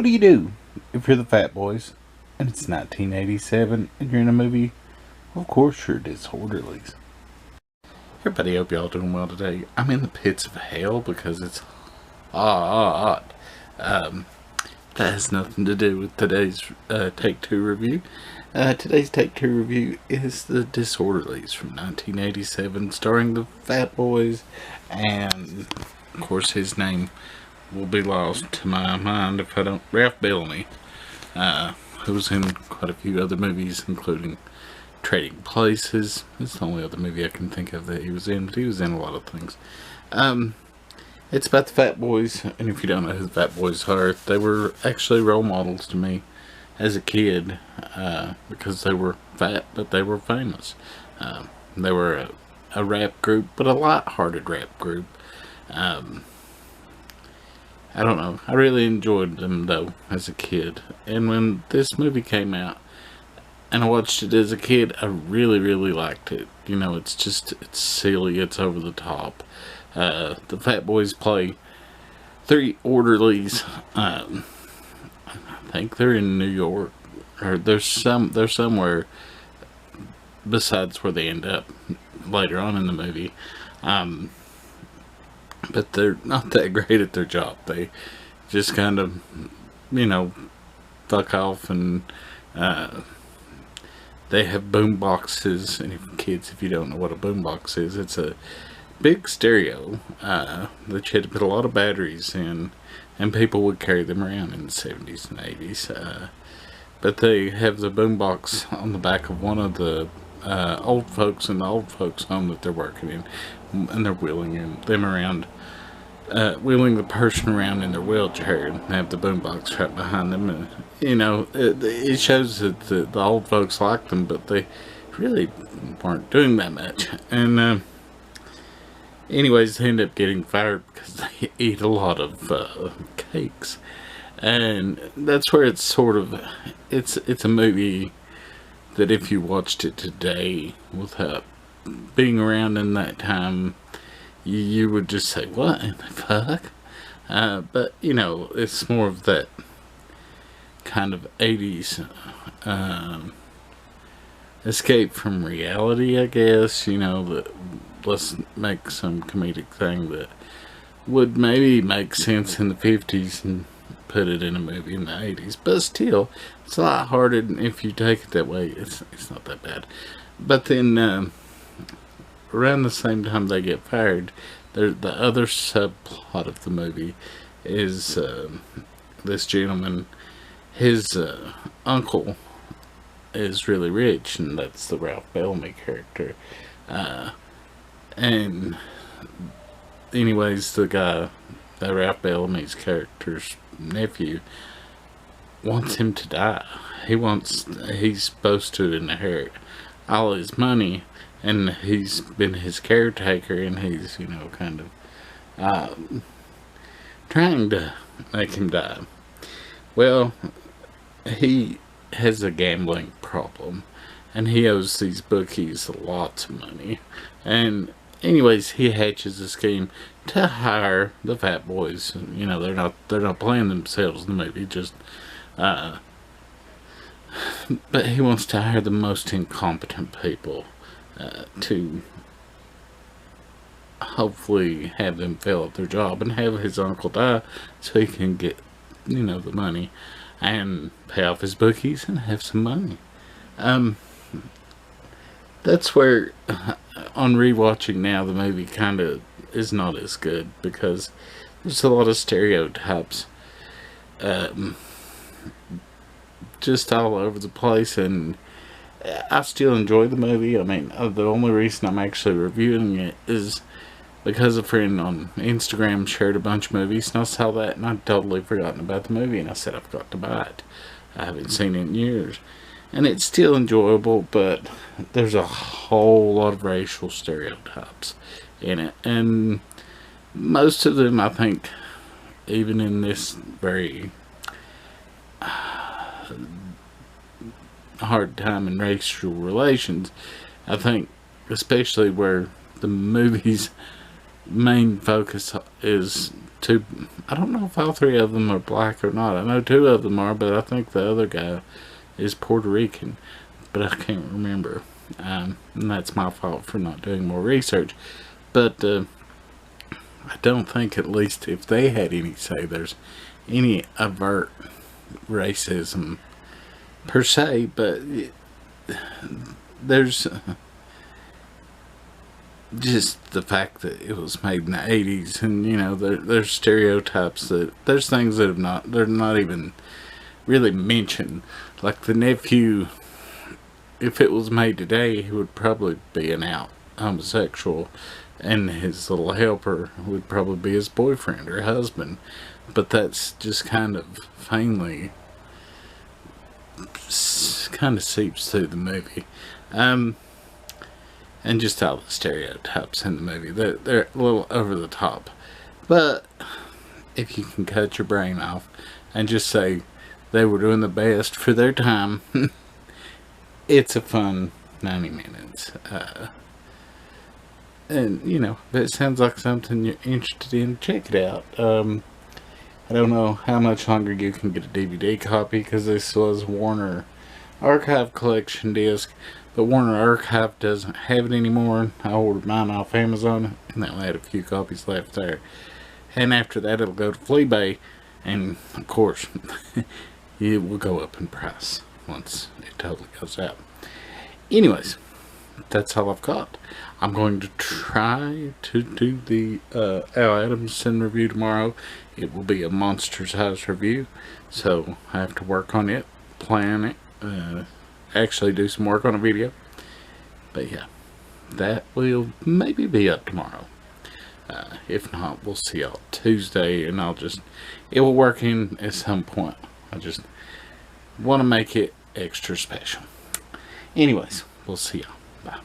What do you do if you're the Fat Boys and it's 1987 and you're in a movie? Of course you're Disorderlies. Everybody, hope y'all doing well today. I'm in the pits of hell because it's hot. That has nothing to do with today's Take 2 review. Today's Take 2 review is The Disorderlies from 1987, starring the Fat Boys, and of course his name will be lost to my mind if I don't. Ralph Bellamy, who was in quite a few other movies, including Trading Places. It's the only other movie I can think of that he was in, but he was in a lot of things. It's about the Fat Boys, and if you don't know who the Fat Boys are, they were actually role models to me as a kid, because they were fat, but they were famous. They were a rap group, but a light-hearted rap group. I don't know, I really enjoyed them though as a kid, and when this movie came out and I watched it as a kid, I really liked it. You know, it's silly, it's over the top. The Fat Boys play three orderlies. I think they're in New York, or they're somewhere besides where they end up later on in the movie. But they're not that great at their job. They just kind of, you know, fuck off, and they have boom boxes. And if you don't know what a boom box is, it's a big stereo that you had to put a lot of batteries in, and people would carry them around in the 70s and 80s. But they have the boom box on the back of one of the old folks in the old folks home that they're working in, and they're wheeling them around, wheeling the person around in their wheelchair, and have the boombox right behind them. And you know, it shows that the old folks like them, but they really weren't doing that much. And anyways, they end up getting fired because they eat a lot of cakes, and that's where it's sort of it's a movie that if you watched it today without being around in that time, you would just say, what in the fuck? But you know, it's more of that kind of 80s escape from reality, I guess. You know, that let's make some comedic thing that would maybe make sense in the 50s and put it in a movie in the 80s, but still it's lighthearted, and if you take it that way, it's not that bad. But then around the same time they get fired, the other subplot of the movie is this gentleman, his uncle is really rich, and that's the Ralph Bellamy character. And anyways, the guy, Ralph Bellamy's character's nephew, wants him to die. He's supposed to inherit all his money, and he's been his caretaker, and he's, you know, kind of trying to make him die. Well, he has a gambling problem, and he owes these bookies lots of money. And anyways, he hatches a scheme to hire the Fat Boys. You know, they're not playing themselves in the movie, just but he wants to hire the most incompetent people to hopefully have them fail at their job and have his uncle die so he can get, you know, the money and pay off his bookies and have some money. That's where, on rewatching now, the movie kind of is not as good because there's a lot of stereotypes just all over the place, and I still enjoy the movie. I mean, the only reason I'm actually reviewing it is because a friend on Instagram shared a bunch of movies, and I saw that, and I'd totally forgotten about the movie, and I said I've got to buy it. I haven't seen it in years. And it's still enjoyable, but there's a whole lot of racial stereotypes in it. And most of them, I think, even in this very hard time in racial relations, I think, especially where the movie's main focus is two. I don't know if all three of them are black or not. I know two of them are, but I think the other guy is Puerto Rican, but I can't remember. And that's my fault for not doing more research. But I don't think, at least if they had any say, there's any overt racism per se, but there's just the fact that it was made in the 80s, and you know, there's stereotypes that there's things that they're not even really mentioned. Like the nephew, if it was made today, he would probably be an out homosexual, and his little helper would probably be his boyfriend or husband. But that's just kind of faintly kind of seeps through the movie. And just all the stereotypes in the movie, they're a little over the top. But if you can cut your brain off and just say they were doing the best for their time, it's a fun 90 minutes. And you know, if it sounds like something you're interested in, check it out. I don't know how much longer you can get a DVD copy, because this was Warner Archive Collection disc, but Warner Archive doesn't have it anymore. I ordered mine off Amazon, and they only had a few copies left there. And after that, it'll go to Fleabay, and of course, it will go up in price once it totally goes out. Anyways, that's all I've got. I'm going to try to do the Al Adamson review tomorrow. It will be a Monsters House review, so I have to work on it, plan it, actually do some work on a video. But yeah, that will maybe be up tomorrow. If not, we'll see y'all Tuesday, and it will work in at some point. I just want to make it extra special. Anyways, we'll see y'all. Bye.